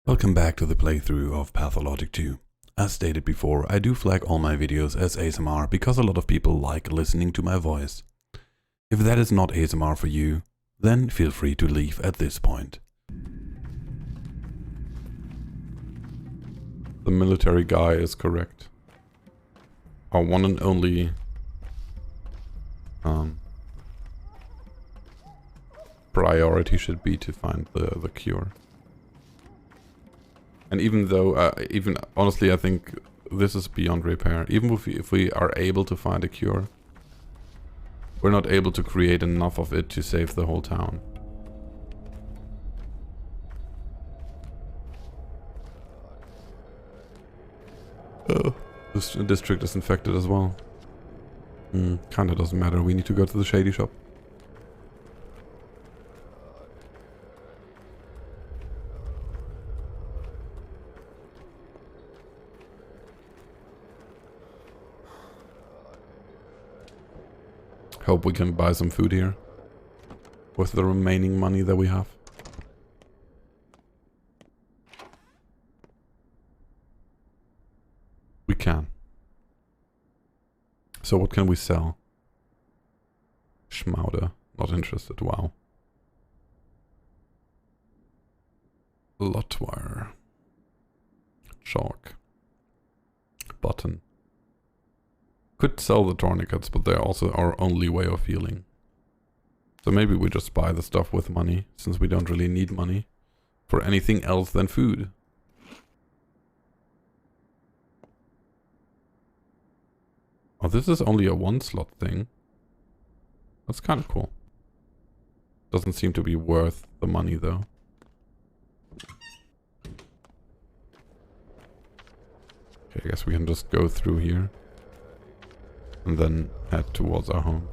Welcome back to the playthrough of Pathologic 2. As stated before, I do flag all my videos as ASMR because a lot of people like listening to my voice. If that is not ASMR for you, then feel free to leave at this point. The military guy is correct. Our one and only priority should be to find the cure. And even though, honestly, I think this is beyond repair. Even if we are able to find a cure, we're not able to create enough of it to save the whole town. This district is infected as well. Kinda doesn't matter. We need to go to the shady shop. Hope we can buy some food here with the remaining money that we have. We can. So what can we sell? Schmauder. Not interested. Wow. Lotwire. Chalk. Button. Could sell the tourniquets, but they're also our only way of healing. So maybe we just buy the stuff with money, since we don't really need money for anything else than food. Oh, this is only a one slot thing. That's kind of cool. Doesn't seem to be worth the money though. Okay, I guess we can just go through here. And then head towards our home.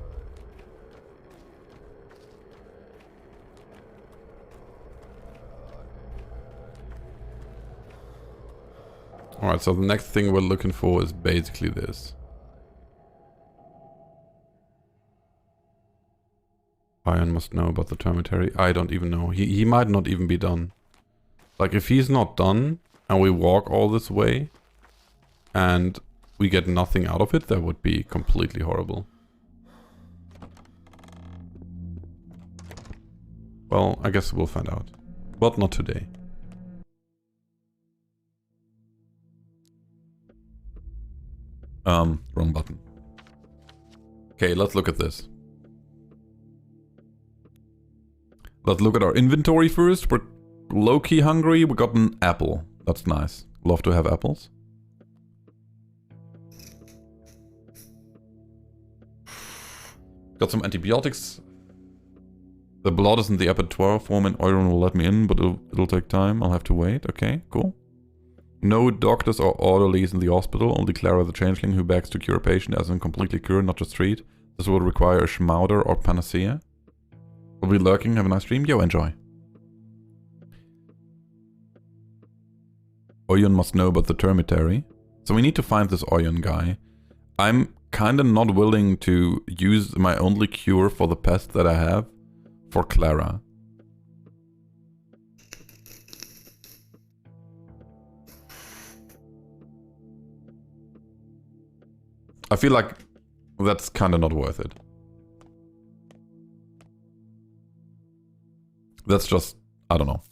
Alright, so the next thing we're looking for is basically this. Iron must know about the termitary. I don't even know. He might not even be done. Like, if he's not done, and we walk all this way, and we get nothing out of it, that would be completely horrible. Well, I guess we'll find out. But not today. Wrong button. Okay, let's look at this. Let's look at our inventory first. We're low-key hungry. We got an apple. That's nice. Love to have apples. Got some antibiotics. The blood is in the abattoir form and Euron will let me in, but it'll take time. I'll have to wait. Okay, cool. No doctors or orderlies in the hospital. Only Clara the changeling who begs to cure a patient as in completely cure, not just treat. This will require a schmauder or panacea. Will be lurking. Have a nice stream. Yo, enjoy. Euron must know about the termitary. So we need to find this Euron guy. I'm kinda not willing to use my only cure for the pest that I have for Clara. I feel like that's kinda not worth it. That's just, I don't know.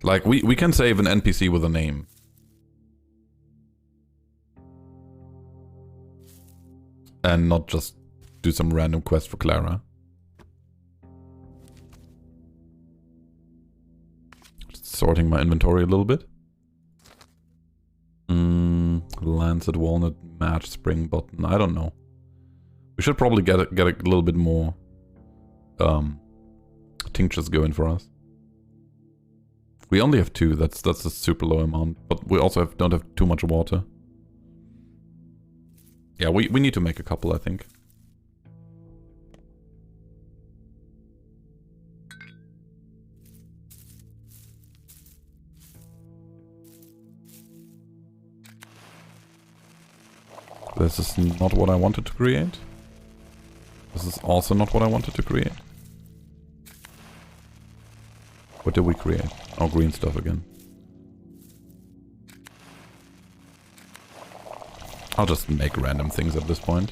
Like, we can save an NPC with a name. And not just do some random quest for Clara. Just sorting my inventory a little bit. Lancet, walnut, match, spring button. I don't know. We should probably get a little bit more tinctures going for us. We only have 2. That's a super low amount. But we also don't have too much water. Yeah, we need to make a couple, I think. This is not what I wanted to create. This is also not what I wanted to create. What did we create? Oh, green stuff again. I'll just make random things at this point.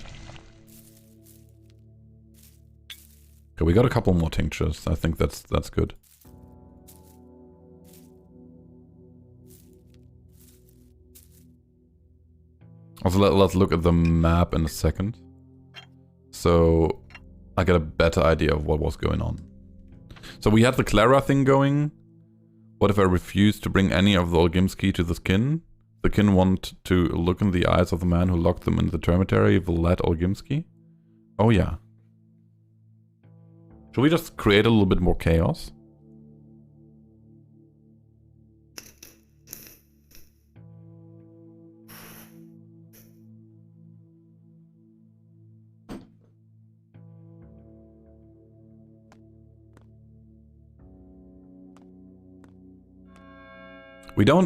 Okay, we got a couple more tinctures. I think that's good. Also, let's look at the map in a second. So I get a better idea of what was going on. So we had the Clara thing going. What if I refuse to bring any of the Olgimsky to the kin? The kin want to look in the eyes of the man who locked them in the termitary, Vlad Olgimsky? Oh yeah. Should we just create a little bit more chaos?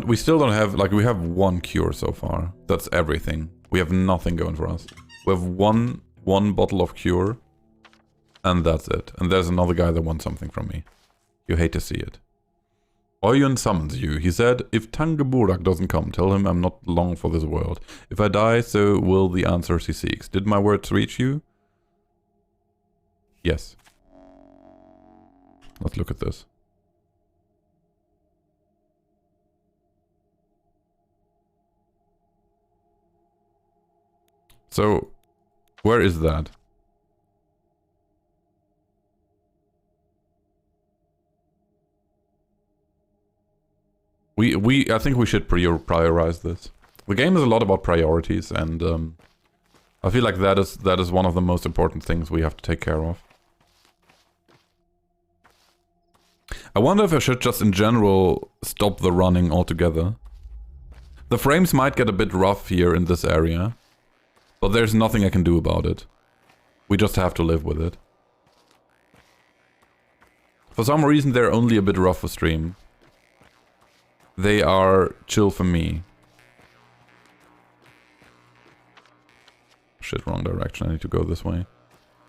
We still don't have, like, we have one cure so far. That's everything. We have nothing going for us. We have one bottle of cure. And that's it. And there's another guy that wants something from me. You hate to see it. Oyun summons you. He said, if Tangaburak doesn't come, tell him I'm not long for this world. If I die, so will the answers he seeks. Did my words reach you? Yes. Let's look at this. So, where is that? I think we should prioritize this. The game is a lot about priorities, and I feel like that is one of the most important things we have to take care of. I wonder if I should just in general stop the running altogether. The frames might get a bit rough here in this area, but there's nothing I can do about it. We just have to live with it. For some reason they're only a bit rough for stream. They are chill for me. Shit, wrong direction. I need to go this way.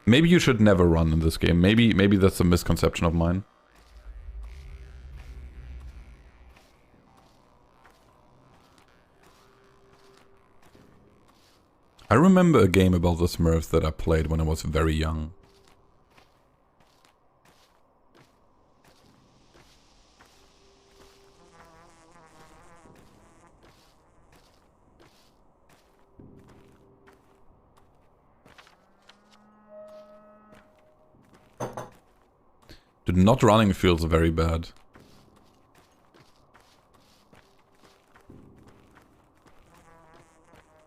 Maybe you should never run in this game. Maybe that's a misconception of mine. I remember a game about the Smurfs that I played when I was very young. Dude, not running feels very bad.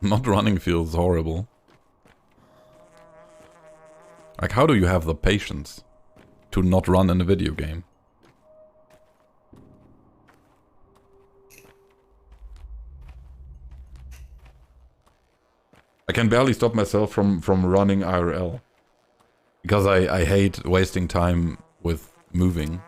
Not running feels horrible. Like, how do you have the patience to not run in a video game? I can barely stop myself from running IRL. Because I hate wasting time with moving.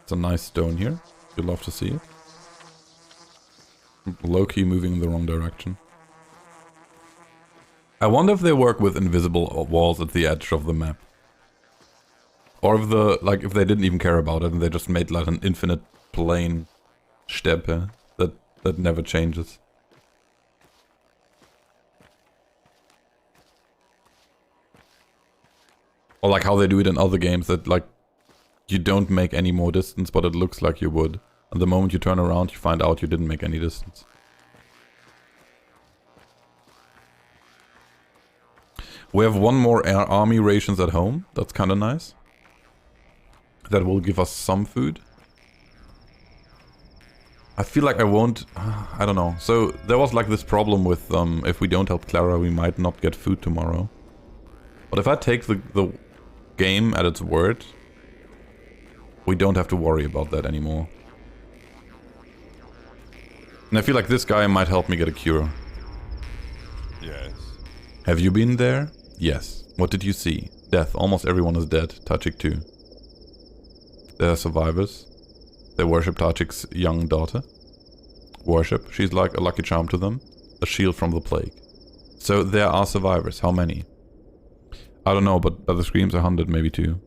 It's a nice stone here. You'd love to see it. Low-key moving in the wrong direction. I wonder if they work with invisible walls at the edge of the map. Or if they didn't even care about it and they just made like an infinite plane Steppe that never changes. Or like how they do it in other games, that like you don't make any more distance, but it looks like you would. And the moment you turn around, you find out you didn't make any distance. We have one more army rations at home. That's kind of nice. That will give us some food. I feel like I won't... I don't know. So there was like this problem with if we don't help Clara, we might not get food tomorrow. But if I take the game at its word, we don't have to worry about that anymore. And I feel like this guy might help me get a cure. Yes. Have you been there? Yes. What did you see? Death. Almost everyone is dead. Tajik too. There are survivors. They worship Tajik's young daughter. Worship. She's like a lucky charm to them. A shield from the plague. So there are survivors. How many? I don't know, but by the screams 100, maybe 2.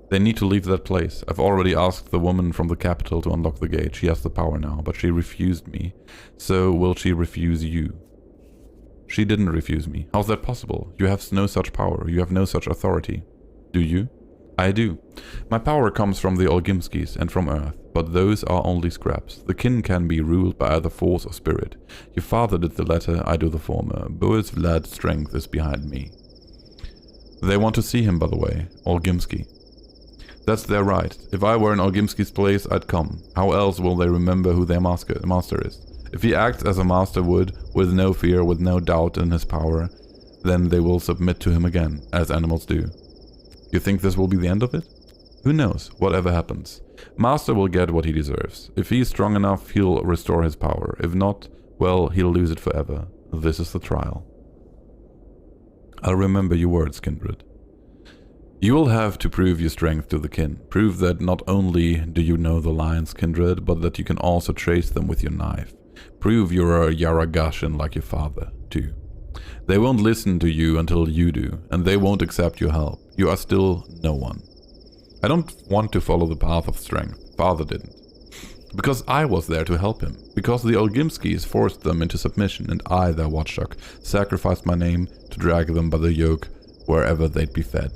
They need to leave that place. I've already asked the woman from the capital to unlock the gate. She has the power now, but she refused me. So will she refuse you? She didn't refuse me. How's that possible? You have no such power. You have no such authority. Do you? I do. My power comes from the Olgimskis and from Earth, but those are only scraps. The kin can be ruled by either force or spirit. Your father did the latter, I do the former. Boris Vlad's strength is behind me. They want to see him, by the way. Olgimski. That's their right. If I were in Olgimski's place, I'd come. How else will they remember who their master is? If he acts as a master would, with no fear, with no doubt in his power, then they will submit to him again, as animals do. You think this will be the end of it? Who knows, whatever happens. Master will get what he deserves. If he is strong enough, he'll restore his power. If not, well, he'll lose it forever. This is the trial. I'll remember your words, kindred. You will have to prove your strength to the kin. Prove that not only do you know the lions, kindred, but that you can also trace them with your knife. Prove you're a Yaragashin like your father, too. They won't listen to you until you do, and they won't accept your help. You are still no one. I don't want to follow the path of strength. Father didn't. Because I was there to help him. Because the Olgimskis forced them into submission, and I, their watchdog, sacrificed my name to drag them by the yoke wherever they'd be fed.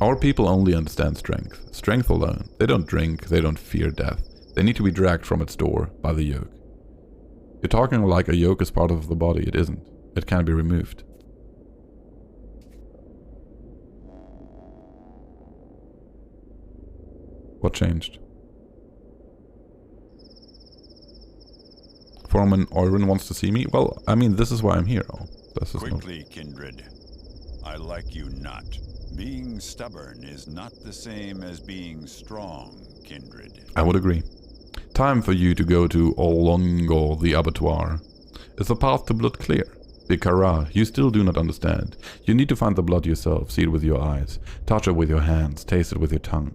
Our people only understand strength. Strength alone. They don't drink, they don't fear death. They need to be dragged from its door by the yoke. You're talking like a yoke is part of the body. It isn't. It can be removed. What changed? Foreman Oiron wants to see me? Well, I mean, this is why I'm here. Oh, this is Quickly, kindred. I like you not. Being stubborn is not the same as being strong, kindred. I would agree. Time for you to go to Olongo, the abattoir. Is the path to blood clear? Bikara, you still do not understand. You need to find the blood yourself, see it with your eyes, touch it with your hands, taste it with your tongue.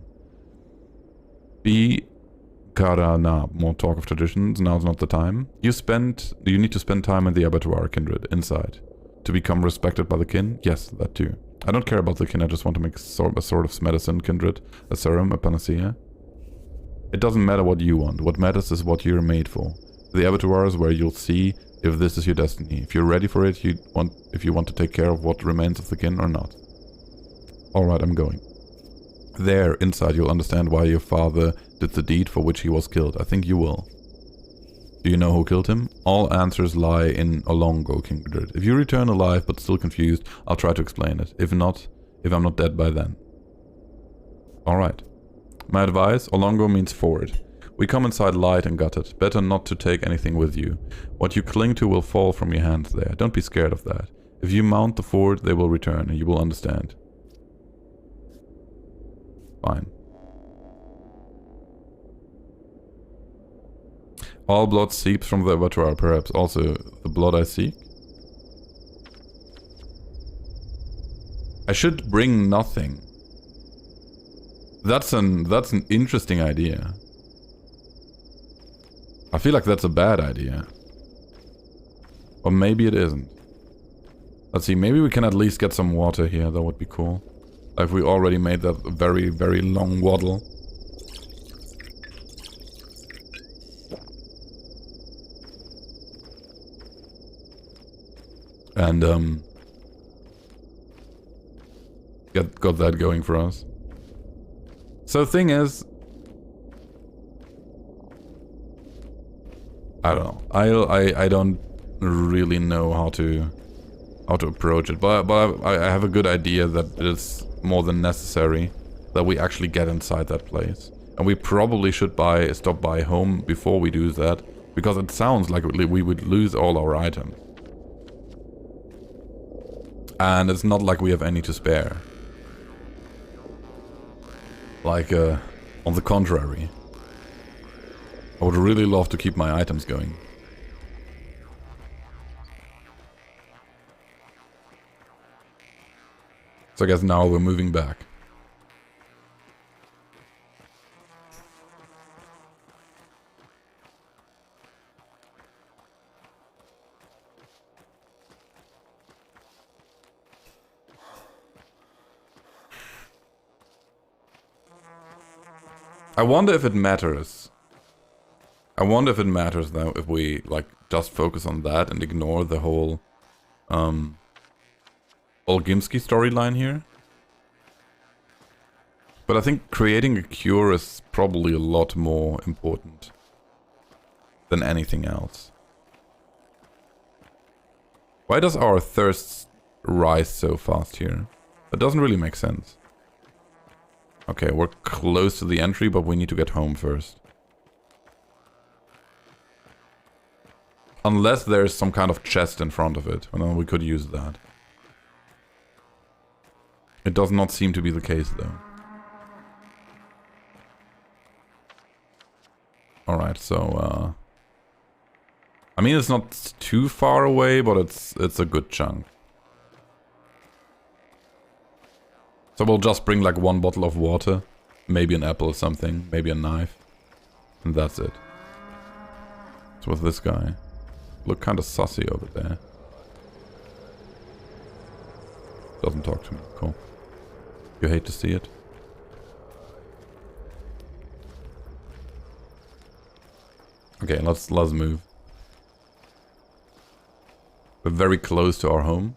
Bikara, nah, more talk of traditions, now's not the time. You need to spend time in the abattoir, kindred, inside. To become respected by the kin? Yes, that too. I don't care about the kin, I just want to make a sort of medicine, kindred, a serum, a panacea. It doesn't matter what you want, what matters is what you're made for. The abattoir is where you'll see if this is your destiny. If you're ready for it, if you want to take care of what remains of the kin or not. Alright, I'm going. There, inside, you'll understand why your father did the deed for which he was killed. I think you will. Do you know who killed him? All answers lie in Olongo, kindred. If you return alive but still confused, I'll try to explain it. If not, if I'm not dead by then. Alright. My advice, Olongo means forward. We come inside light and gutted. Better not to take anything with you. What you cling to will fall from your hands there. Don't be scared of that. If you mount the fort, they will return and you will understand. Fine. All blood seeps from the abattoir, perhaps also the blood I seek? I should bring nothing. That's an interesting idea. I feel like that's a bad idea. Or maybe it isn't. Let's see, maybe we can at least get some water here, that would be cool. Like we already made that very, very long waddle. And got that going for us. So the thing is, I don't know. I don't really know how to approach it, but I have a good idea that it's more than necessary that we actually get inside that place, and we probably should stop by home before we do that, because it sounds like we would lose all our items, and it's not like we have any to spare. Like on the contrary. I would really love to keep my items going. So I guess now we're moving back. I wonder if it matters. I wonder if it matters though if we like just focus on that and ignore the whole Olginsky storyline here. But I think creating a cure is probably a lot more important than anything else. Why does our thirst rise so fast here? That doesn't really make sense. Okay, we're close to the entry, but we need to get home first. Unless there's some kind of chest in front of it, and then we could use that. It does not seem to be the case, though. Alright, so, I mean, it's not too far away, but it's a good chunk. So we'll just bring like one bottle of water, maybe an apple or something, maybe a knife, and that's it. So with this guy, look kind of sussy over there. Doesn't talk to me, cool. You hate to see it. Okay, let's move. We're very close to our home.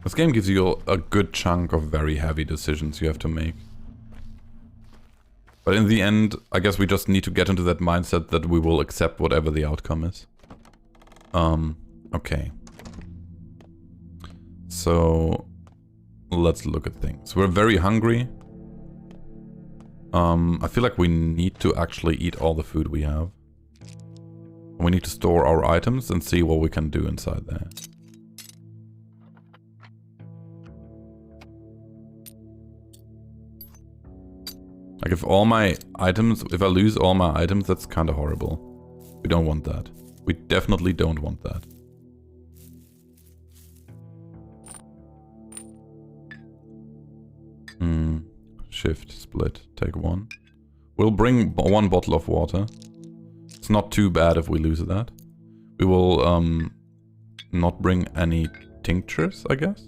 This game gives you a good chunk of very heavy decisions you have to make. But in the end, I guess we just need to get into that mindset that we will accept whatever the outcome is. Okay. So, let's look at things. We're very hungry. I feel like we need to actually eat all the food we have. We need to store our items and see what we can do inside there. Like if I lose all my items, that's kind of horrible. We don't want that. We definitely don't want that. Shift, split, take one. We'll bring one bottle of water. It's not too bad if we lose that. We will not bring any tinctures, I guess.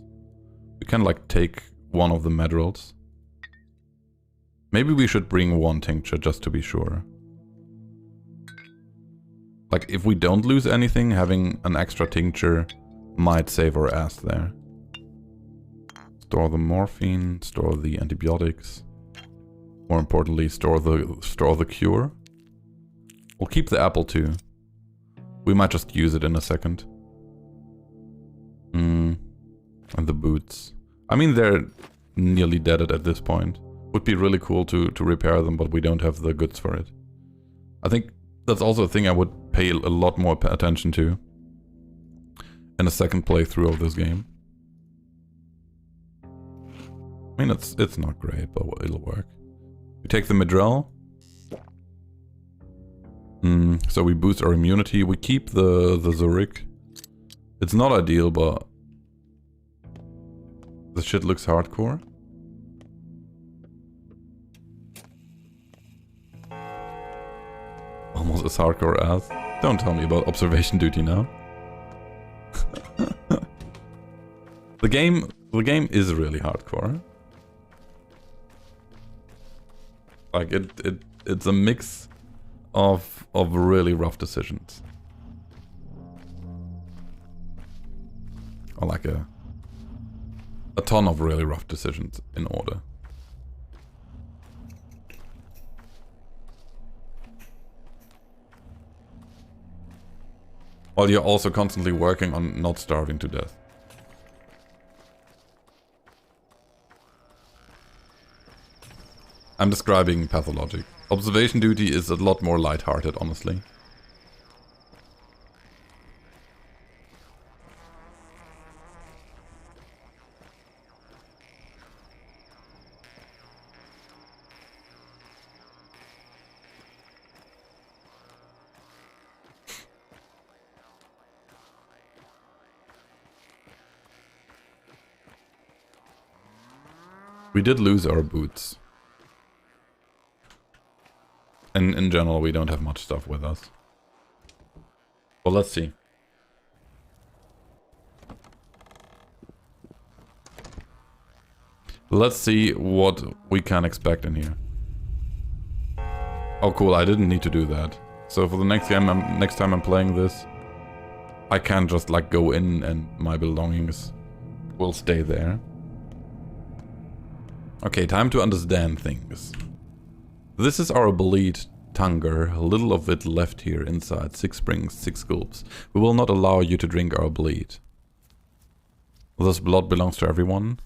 We can like take one of the medrils. Maybe we should bring one tincture just to be sure. Like, if we don't lose anything, having an extra tincture might save our ass there. Store the morphine, store the antibiotics. More importantly, store the cure. We'll keep the apple too. We might just use it in a second. And the boots. I mean, they're nearly deaded at this point. Would be really cool to repair them, but we don't have the goods for it. I think that's also a thing I would pay a lot more attention to in a second playthrough of this game. I mean, it's not great, but it'll work. We take the Midrell. So we boost our immunity. We keep the Zurich. It's not ideal, but the shit looks hardcore. Almost as hardcore as. Don't tell me about observation duty now. The game is really hardcore. Like it's a mix of really rough decisions. Or like a ton of really rough decisions in order. While you're also constantly working on not starving to death. I'm describing Pathologic. Observation duty is a lot more lighthearted, honestly. We did lose our boots. In general, we don't have much stuff with us. Well, let's see. Let's see what we can expect in here. Oh, cool! I didn't need to do that. So for the next game, next time I'm playing this, I can just like go in and my belongings will stay there. Okay, time to understand things. This is our bleed Tanger, little of it left here inside. 6 springs, 6 gulps. We will not allow you to drink our bleed. This blood belongs to everyone.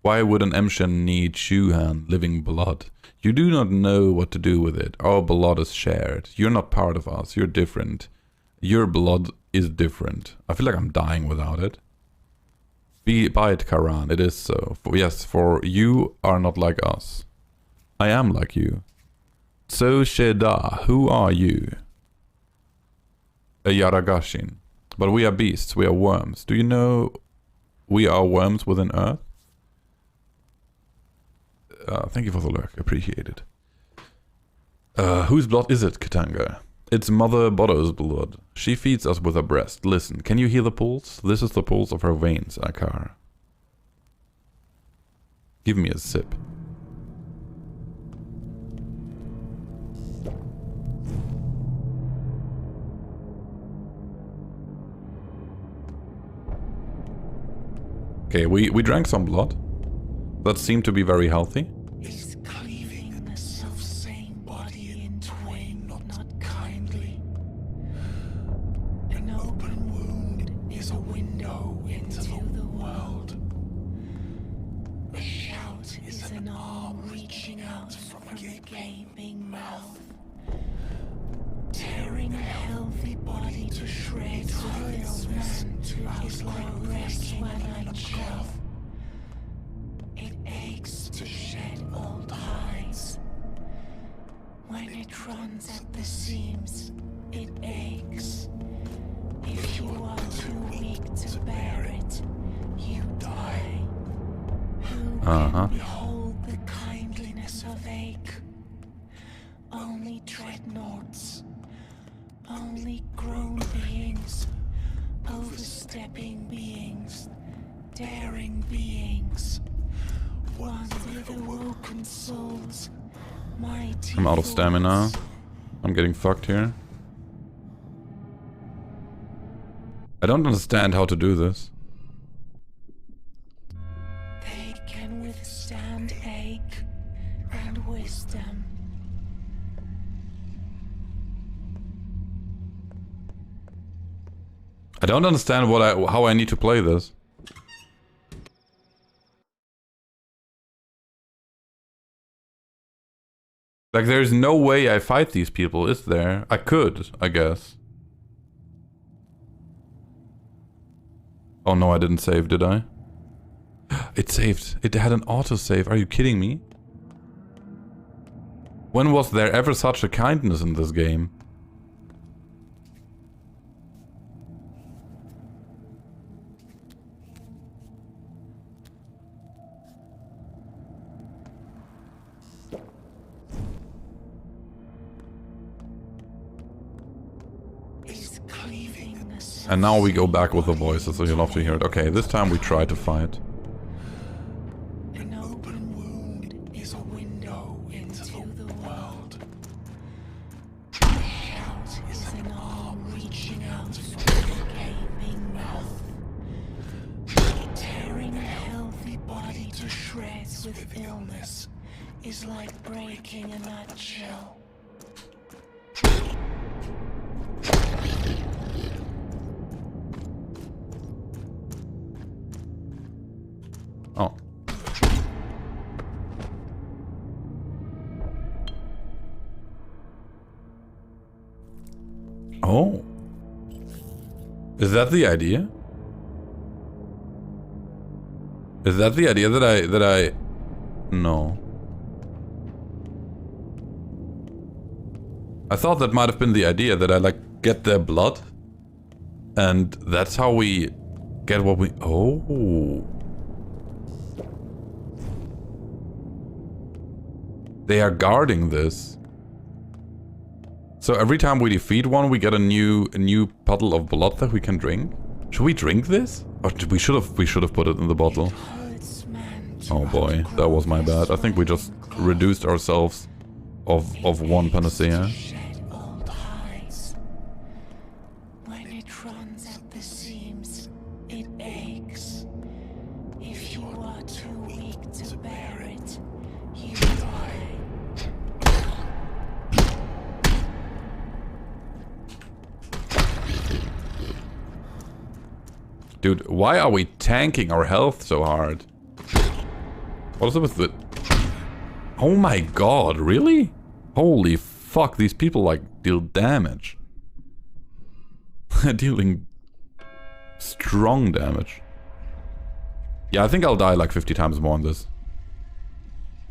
Why would an Emshen need Shuhan, living blood? You do not know what to do with it. Our blood is shared. You're not part of us. You're different. Your blood is different. I feel like I'm dying without it. By it, Karan. It is so. Yes, for you are not like us. I am like you. So Sheda, who are you? A Yaragashin. But we are beasts, we are worms. Do you know we are worms within Earth? Thank you for the lurk, appreciate it. Whose blood is it, Katanga? It's Mother Bodo's blood. She feeds us with her breast. Listen, can you hear the pulse? This is the pulse of her veins, Akar. Give me a sip. Okay, we drank some blood. That seemed to be very healthy. Is cleaving the self-same body in twain not kindly? An open wound is a window into the world. A shout is an arm reaching out from a gaping mouth, tearing a healthy body to shreds with illness is like breaking an shell. It aches to shed old hides. When it runs at the seams, it aches. If you are too weak to bear it, you die. Who can behold the kindliness of ache? Only dreadnoughts, only grown beings, overstepping beings, daring beings. One with awoken souls, mighty. I'm out of stamina. I'm getting fucked here. I don't understand how to do this. They can withstand ache and wisdom. I don't understand how I need to play this. Like, there's no way I fight these people, is there? I could, I guess. Oh no, I didn't save, did I? It saved. It had an autosave. Are you kidding me? When was there ever such a kindness in this game? And now we go back with the voices, so you'll have to hear it. Okay, this time we try to fight. An open wound is a window into the world. A shout is an arm reaching out from a gaping mouth, tearing a healthy body to shreds with illness is like breaking a nutshell. Oh. Oh. Is that the idea? Is that the idea that I... No. I thought that might have been the idea, that I like get their blood. And that's how we get what we... Oh. They are guarding this. So every time we defeat one, we get a new puddle of blood that we can drink. Should we drink this? Or we should have put it in the bottle. Oh boy, that was my bad. I think we just reduced ourselves of one panacea. When it runs at the seams, it aches. If you are too weak to bear it, you die. Dude, why are we tanking our health so hard? What is it with the... Oh my god, really? Holy fuck, these people like deal damage. Dealing strong damage. Yeah, I think I'll die like 50 times more on this.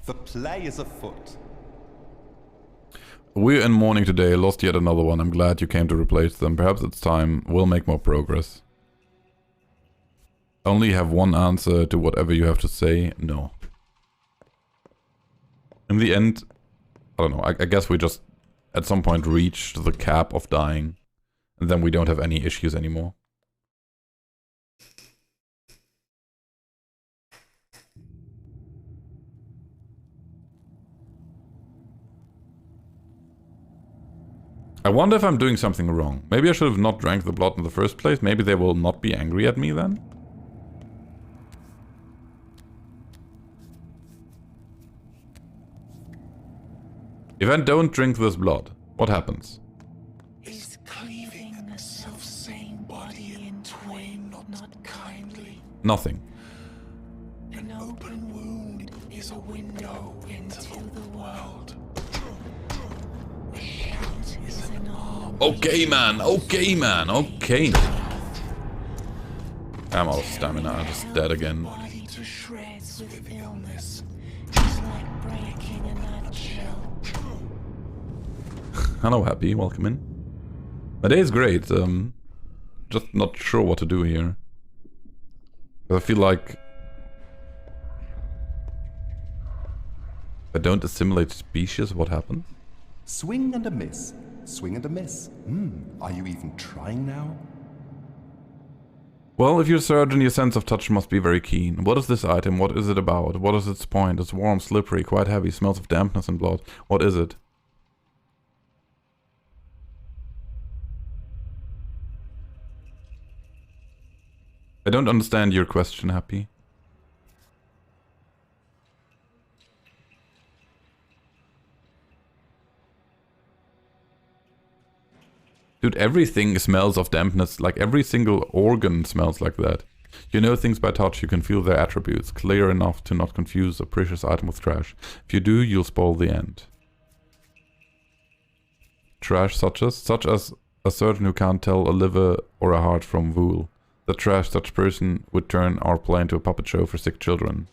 The play is afoot. We're in mourning today, lost yet another one. I'm glad you came to replace them. Perhaps it's time. We'll make more progress. Only have one answer to whatever you have to say. No. In the end, I don't know. I guess we just at some point reached the cap of dying. And then we don't have any issues anymore. I wonder if I'm doing something wrong. Maybe I should have not drank the blood in the first place. Maybe they will not be angry at me then. If I don't drink this blood, what happens? Is cleaving a self-same body in twain not kindly? Nothing. An open wound is a window into the world. A shout is an arm. Okay, man. Okay, man. Okay. I'm out of stamina. I'm just dead again. Body to shreds with illness is like breaking a nutshell. Hello, Happy. Welcome in. My day is great. Just not sure what to do here. I feel like if I don't assimilate species, what happens? Swing and a miss. Swing and a miss. Are you even trying now? Well, if you're a surgeon, your sense of touch must be very keen. What is this item? What is it about? What is its point? It's warm, slippery, quite heavy, smells of dampness and blood. What is it? I don't understand your question, Happy. Dude, everything smells of dampness, like every single organ smells like that. You know things by touch, you can feel their attributes, clear enough to not confuse a precious item with trash. If you do, you'll spoil the end. Trash such as a surgeon who can't tell a liver or a heart from wool. The trash such person would turn our play into a puppet show for sick children.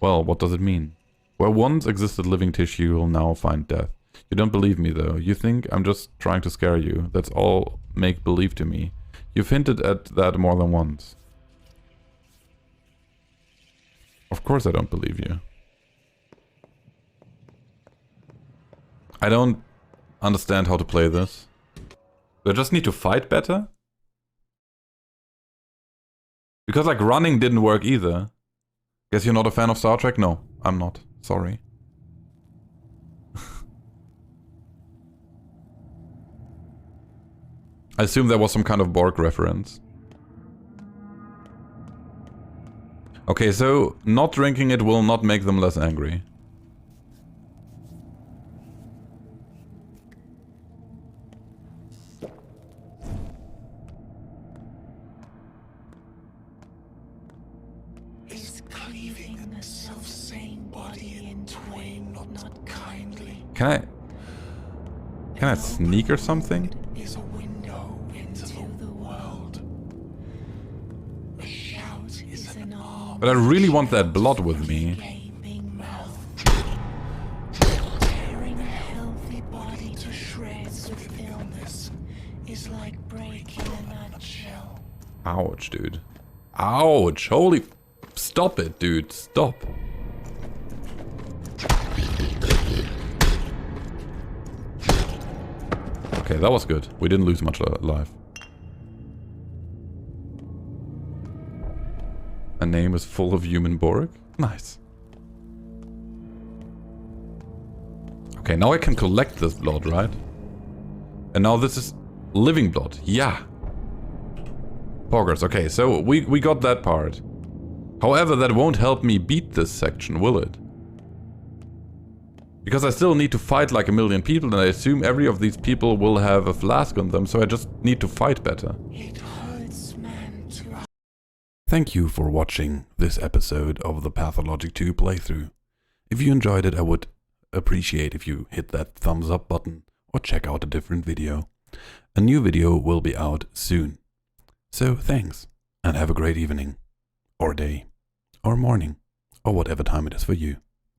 Well, what does it mean? Where once existed living tissue, you will now find death. You don't believe me though. You think I'm just trying to scare you. That's all make-believe to me. You've hinted at that more than once. Of course I don't believe you. I don't understand how to play this. Do I just need to fight better? Because like running didn't work either. Guess you're not a fan of Star Trek? No, I'm not. Sorry. I assume there was some kind of Borg reference. Okay, so not drinking it will not make them less angry. Is cleaving a self-same body in twain not kindly? Can I sneak or something? Is a window into the world. A shout is an arm. But I really want that blood with me. Gaping mouth. Tearing a healthy body to shreds with illness is like breaking a nutshell. Ouch, dude. Ouch! Holy... Stop it, dude. Stop. Okay, that was good. We didn't lose much life. My name is full of human Borg. Nice. Okay, now I can collect this blood, right? And now this is living blood. Yeah. Poggers. Okay, so we got that part. However, that won't help me beat this section, will it? Because I still need to fight like a million people, and I assume every of these people will have a flask on them, so I just need to fight better. It hurts man to... Thank you for watching this episode of the Pathologic 2 playthrough. If you enjoyed it, I would appreciate if you hit that thumbs up button or check out a different video. A new video will be out soon. So thanks, and have a great evening, or day, or morning, or whatever time it is for you.